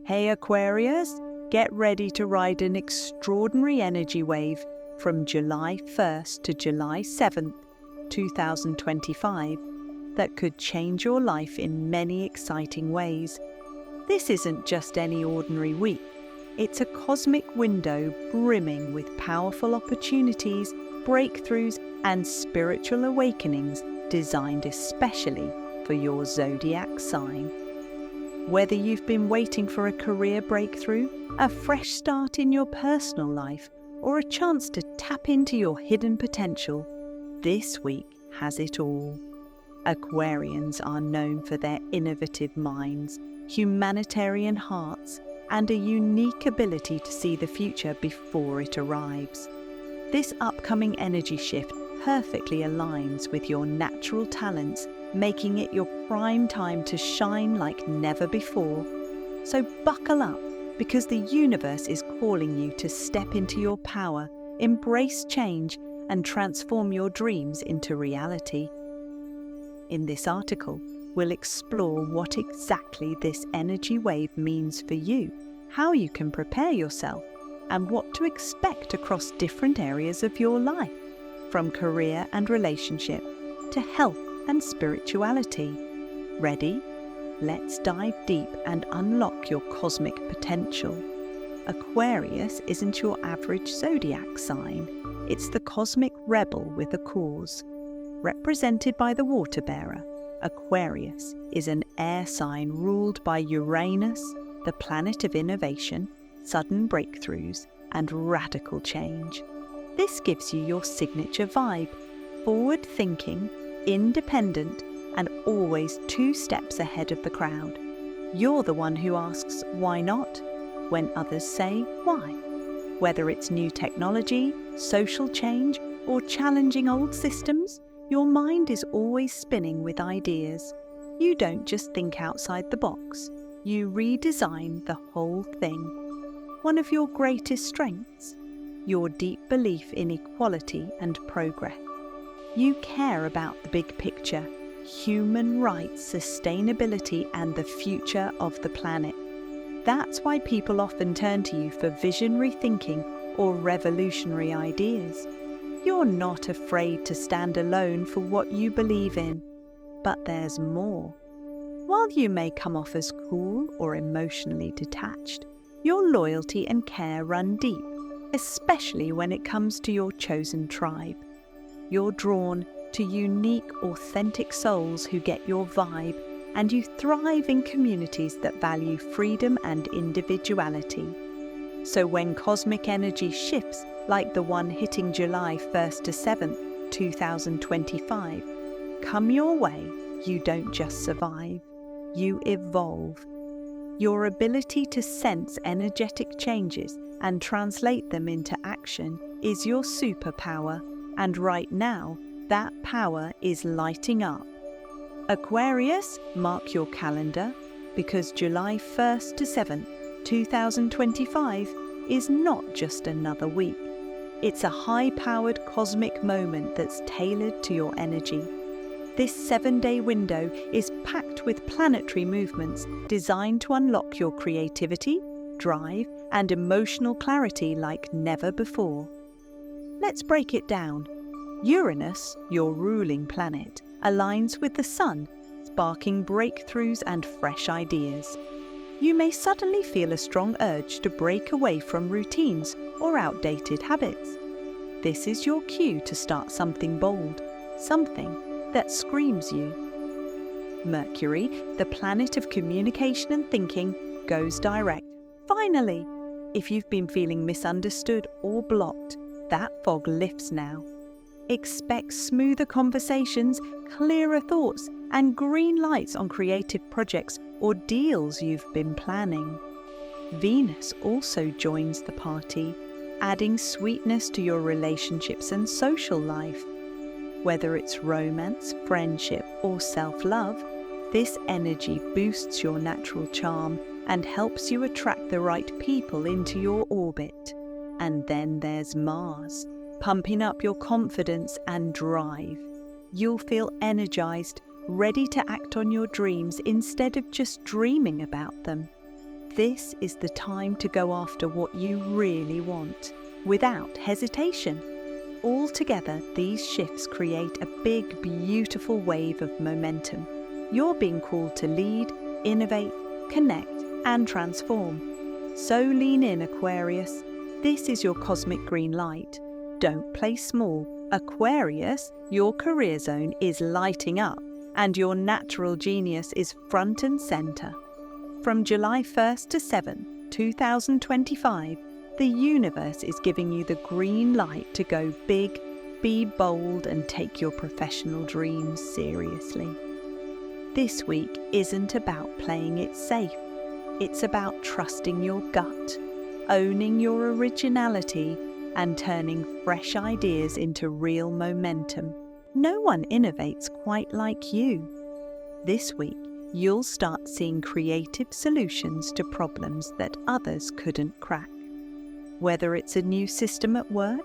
Hey Aquarius, get ready to ride an extraordinary energy wave from July 1st to July 7th, 2025 that could change your life in many exciting ways. This isn't just any ordinary week. It's a cosmic window brimming with powerful opportunities, breakthroughs, and spiritual awakenings designed especially for your zodiac sign. Whether you've been waiting for a career breakthrough, a fresh start in your personal life, or a chance to tap into your hidden potential, this week has it all. Aquarians are known for their innovative minds, humanitarian hearts, and a unique ability to see the future before it arrives. This upcoming energy shift perfectly aligns with your natural talents, making it your prime time to shine like never before. So buckle up, because the universe is calling you to step into your power, embrace change, and transform your dreams into reality. In this article, we'll explore what exactly this energy wave means for you, how you can prepare yourself, and what to expect across different areas of your life, from career and relationship to health and spirituality. Ready? Let's dive deep and unlock your cosmic potential. Aquarius isn't your average zodiac sign. It's the cosmic rebel with a cause. Represented by the water bearer, Aquarius is an air sign ruled by Uranus, the planet of innovation, sudden breakthroughs, and radical change. This gives you your signature vibe: forward-thinking, independent, and always 2 steps ahead of the crowd. You're the one who asks why not when others say why. Whether it's new technology, social change, or challenging old systems, your mind is always spinning with ideas. You don't just think outside the box, you redesign the whole thing. One of your greatest strengths? Your deep belief in equality and progress. You care about the big picture, human rights, sustainability, and the future of the planet. That's why people often turn to you for visionary thinking or revolutionary ideas. You're not afraid to stand alone for what you believe in. But there's more. While you may come off as cool or emotionally detached, your loyalty and care run deep, especially when it comes to your chosen tribe. You're drawn to unique, authentic souls who get your vibe, and you thrive in communities that value freedom and individuality. So when cosmic energy shifts, like the one hitting July 1st to 7th, 2025, come your way, you don't just survive, you evolve. Your ability to sense energetic changes and translate them into action is your superpower, and right now, that power is lighting up. Aquarius, mark your calendar, because July 1st to 7th, 2025 is not just another week. It's a high-powered cosmic moment that's tailored to your energy. This 7-day window is packed with planetary movements designed to unlock your creativity, drive, and emotional clarity like never before. Let's break it down. Uranus, your ruling planet, aligns with the Sun, sparking breakthroughs and fresh ideas. You may suddenly feel a strong urge to break away from routines or outdated habits. This is your cue to start something bold, something that screams you. Mercury, the planet of communication and thinking, goes direct. Finally! If you've been feeling misunderstood or blocked, that fog lifts now. Expect smoother conversations, clearer thoughts, and green lights on creative projects or deals you've been planning. Venus also joins the party, adding sweetness to your relationships and social life. Whether it's romance, friendship, or self-love, this energy boosts your natural charm and helps you attract the right people into your orbit. And then there's Mars, pumping up your confidence and drive. You'll feel energized, ready to act on your dreams instead of just dreaming about them. This is the time to go after what you really want, without hesitation. Altogether, these shifts create a big, beautiful wave of momentum. You're being called to lead, innovate, connect, and transform. So lean in, Aquarius. This is your cosmic green light. Don't play small. Aquarius, your career zone is lighting up, and your natural genius is front and center. From July 1st to 7th, 2025, the universe is giving you the green light to go big, be bold, and take your professional dreams seriously. This week isn't about playing it safe. It's about trusting your gut, owning your originality, and turning fresh ideas into real momentum. No one innovates quite like you. This week, you'll start seeing creative solutions to problems that others couldn't crack. Whether it's a new system at work,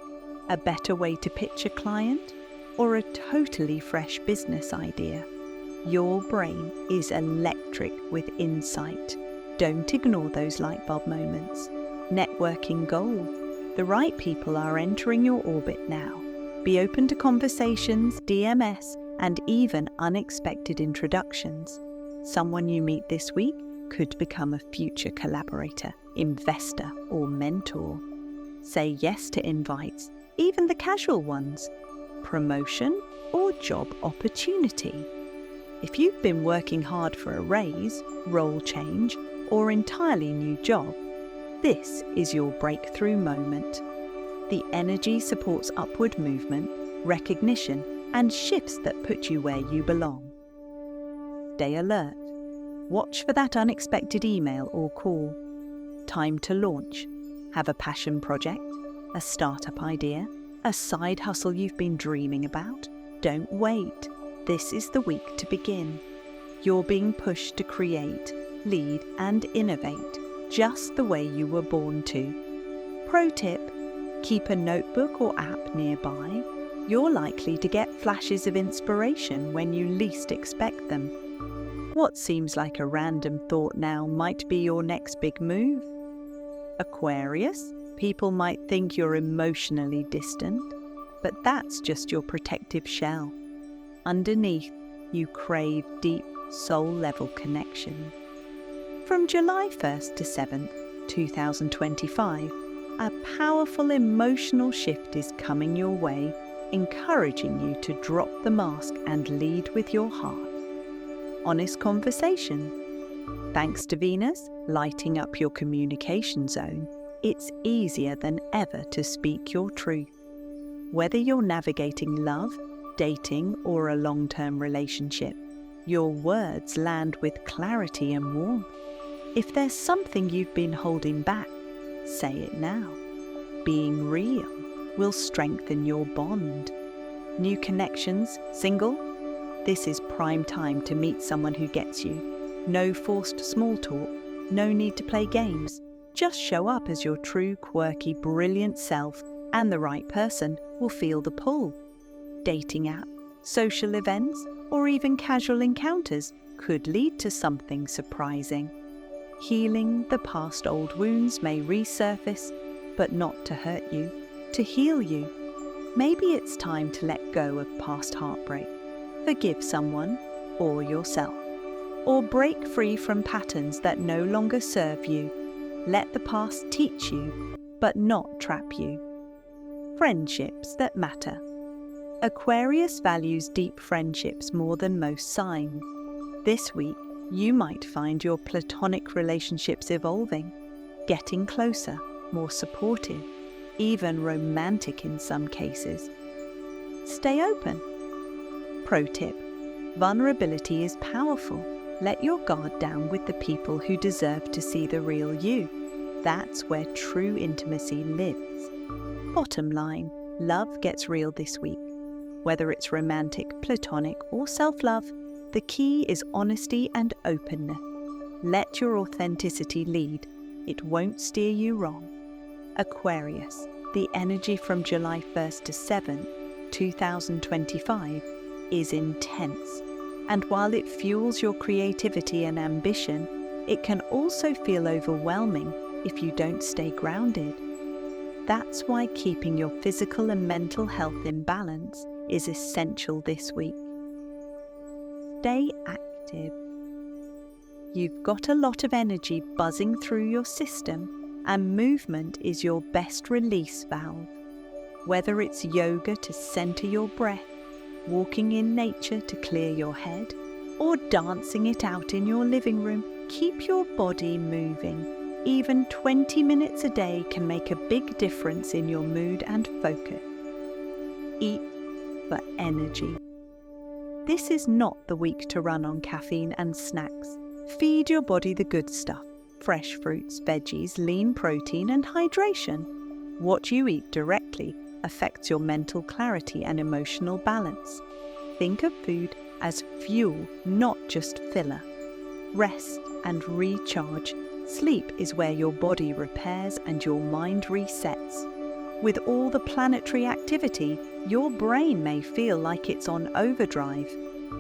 a better way to pitch a client, or a totally fresh business idea, your brain is electric with insight. Don't ignore those light bulb moments. Networking gold. The right people are entering your orbit now. Be open to conversations, DMS, and even unexpected introductions. Someone you meet this week could become a future collaborator, investor, or mentor. Say yes to invites, even the casual ones. Promotion or job opportunity. If you've been working hard for a raise, role change, or entirely new job, this is your breakthrough moment. The energy supports upward movement, recognition, and shifts that put you where you belong. Stay alert. Watch for that unexpected email or call. Time to launch. Have a passion project, a startup idea, a side hustle you've been dreaming about? Don't wait. This is the week to begin. You're being pushed to create, lead, and innovate just the way you were born to. Pro tip: keep a notebook or app nearby. You're likely to get flashes of inspiration when you least expect them. What seems like a random thought now might be your next big move. Aquarius, people might think you're emotionally distant, but that's just your protective shell. Underneath, you crave deep, soul-level connection. From July 1st to 7th, 2025, a powerful emotional shift is coming your way, encouraging you to drop the mask and lead with your heart. Honest conversation. Thanks to Venus lighting up your communication zone, it's easier than ever to speak your truth. Whether you're navigating love, dating, or a long-term relationship, your words land with clarity and warmth. If there's something you've been holding back, say it now. Being real will strengthen your bond. New connections, single? This is prime time to meet someone who gets you. No forced small talk, no need to play games. Just show up as your true, quirky, brilliant self, and the right person will feel the pull. Dating app, social events, or even casual encounters could lead to something surprising. Healing the past old wounds may resurface, but not to hurt you, to heal you. Maybe it's time to let go of past heartbreak. Forgive someone or yourself. Or break free from patterns that no longer serve you. Let the past teach you, but not trap you. Friendships that matter. Aquarius values deep friendships more than most signs. This week, you might find your platonic relationships evolving, getting closer, more supportive, even romantic in some cases. Stay open. Pro tip: vulnerability is powerful. Let your guard down with the people who deserve to see the real you. That's where true intimacy lives. Bottom line, love gets real this week. Whether it's romantic, platonic, or self-love, the key is honesty and openness. Let your authenticity lead. It won't steer you wrong. Aquarius, the energy from July 1st to 7th, 2025, is intense. And while it fuels your creativity and ambition, It can also feel overwhelming if you don't stay grounded. That's why keeping your physical and mental health in balance is essential this week. Stay active. You've got a lot of energy buzzing through your system, and movement is your best release valve. Whether it's yoga to center your breath, walking in nature to clear your head, or dancing it out in your living room, keep your body moving. Even 20 minutes a day can make a big difference in your mood and focus. Eat for energy. This is not the week to run on caffeine and snacks. Feed your body the good stuff: fresh fruits, veggies, lean protein, and hydration. What you eat directly affects your mental clarity and emotional balance. Think of food as fuel, not just filler. Rest and recharge. Sleep is where your body repairs and your mind resets. With all the planetary activity, your brain may feel like it's on overdrive.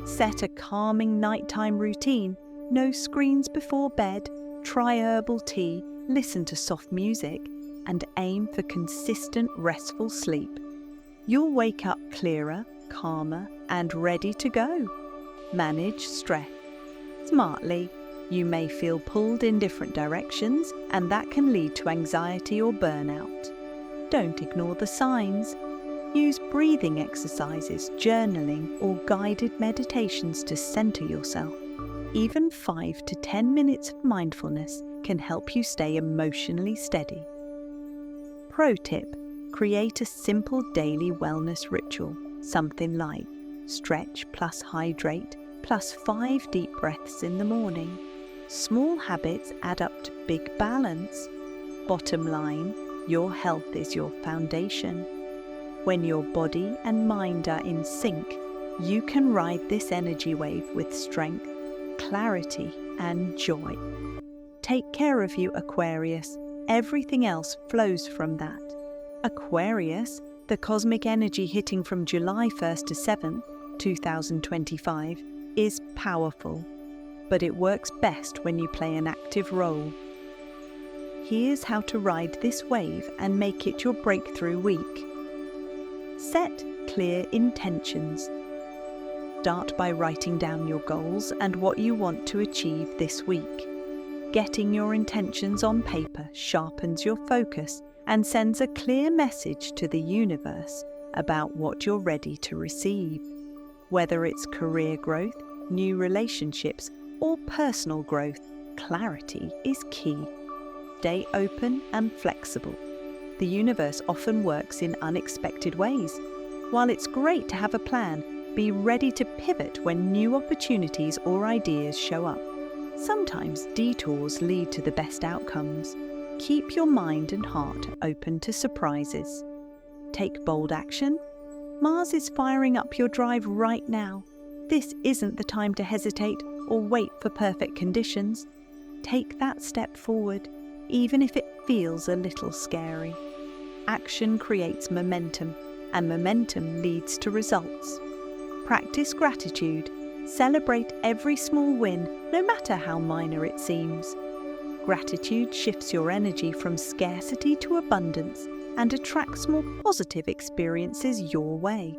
Set a calming nighttime routine. No screens before bed. Try herbal tea. Listen to soft music. And aim for consistent, restful sleep. You'll wake up clearer, calmer, and ready to go. Manage stress smartly. You may feel pulled in different directions, and that can lead to anxiety or burnout. Don't ignore the signs. Use breathing exercises, journaling, or guided meditations to center yourself. Even 5 to 10 minutes of mindfulness can help you stay emotionally steady. Pro tip: create a simple daily wellness ritual, something like stretch plus hydrate plus 5 deep breaths in the morning. Small habits add up to big balance. Bottom line, your health is your foundation. When your body and mind are in sync, you can ride this energy wave with strength, clarity, and joy. Take care of you, Aquarius. Everything else flows from that. Aquarius, the cosmic energy hitting from July 1st to 7th, 2025, is powerful, but it works best when you play an active role. Here's how to ride this wave and make it your breakthrough week. Set clear intentions. Start by writing down your goals and what you want to achieve this week. Getting your intentions on paper sharpens your focus and sends a clear message to the universe about what you're ready to receive. Whether it's career growth, new relationships, or personal growth, clarity is key. Stay open and flexible. The universe often works in unexpected ways. While it's great to have a plan, be ready to pivot when new opportunities or ideas show up. Sometimes detours lead to the best outcomes. Keep your mind and heart open to surprises. Take bold action. Mars is firing up your drive right now. This isn't the time to hesitate or wait for perfect conditions. Take that step forward, even if it feels a little scary. Action creates momentum, and momentum leads to results. Practice gratitude. Celebrate every small win, no matter how minor it seems. Gratitude shifts your energy from scarcity to abundance and attracts more positive experiences your way.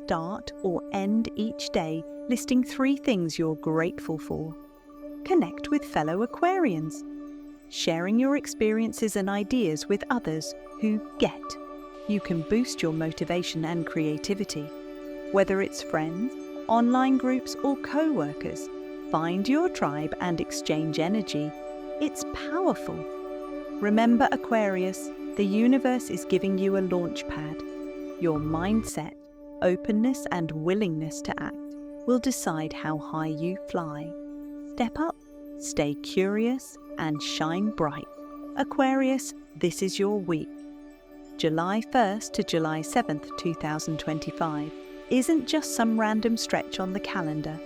Start or end each day listing 3 things you're grateful for. Connect with fellow Aquarians. Sharing your experiences and ideas with others who get. You can boost your motivation and creativity. Whether it's friends, online groups, or co-workers, find your tribe and exchange energy. It's powerful. Remember, Aquarius, the universe is giving you a launch pad. Your mindset, openness, and willingness to act will decide how high you fly. Step up, stay curious, and shine bright. Aquarius, this is your week. July 1st to July 7th, 2025 isn't just some random stretch on the calendar.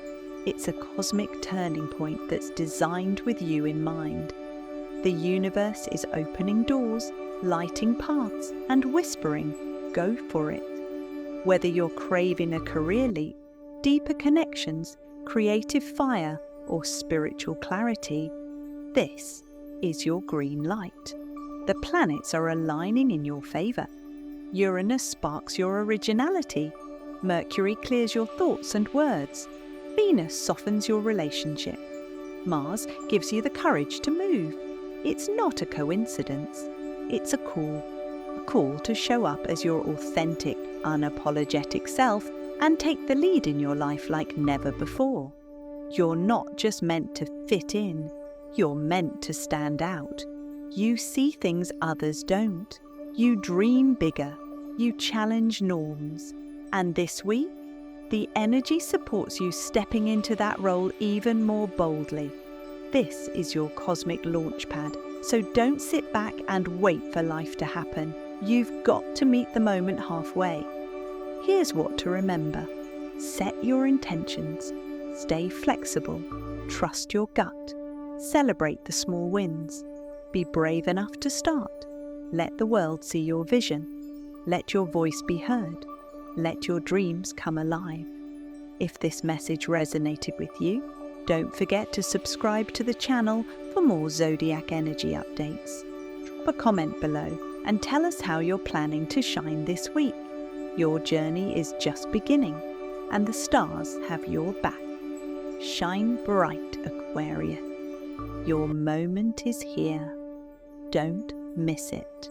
It's a cosmic turning point that's designed with you in mind. The universe is opening doors, lighting paths, and whispering, go for it. Whether you're craving a career leap, deeper connections, creative fire, or spiritual clarity, This is your green light. The planets are aligning in your favour. Uranus sparks your originality. Mercury clears your thoughts and words. Venus softens your relationship. Mars gives you the courage to move. It's not a coincidence. It's a call to show up as your authentic, unapologetic self and take the lead in your life like never before. You're not just meant to fit in, you're meant to stand out. You see things others don't. You dream bigger. You challenge norms. And this week, the energy supports you stepping into that role even more boldly. This is your cosmic launchpad, so don't sit back and wait for life to happen. You've got to meet the moment halfway. Here's what to remember. Set your intentions. Stay flexible. Trust your gut. Celebrate the small wins. Be brave enough to start. Let the world see your vision. Let your voice be heard. Let your dreams come alive. If this message resonated with you, don't forget to subscribe to the channel for more Zodiac energy updates. Drop a comment below and tell us how you're planning to shine this week. Your journey is just beginning, and the stars have your back. Shine bright, Aquarius. Your moment is here. Don't miss it.